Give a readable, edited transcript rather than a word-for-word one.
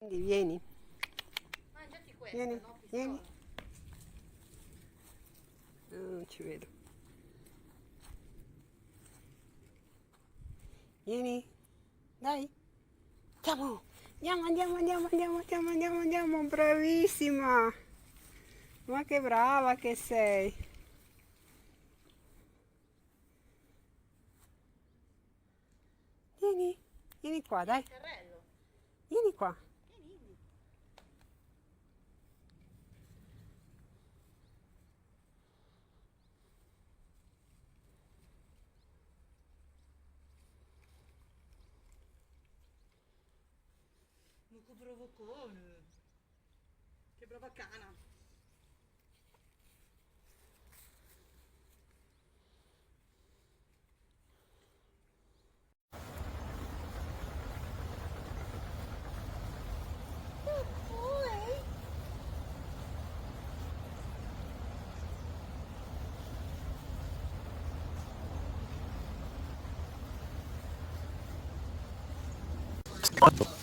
Quindi vieni, Mangiati questo, vieni, no? vieni. Pistola. Non ci vedo. Vieni, dai. Andiamo, andiamo. Bravissima. Ma che brava che sei. Vieni qua, dai. Carrello. Vieni qua. Vieni. Ma che bravocone. Che brava cana. Quanto?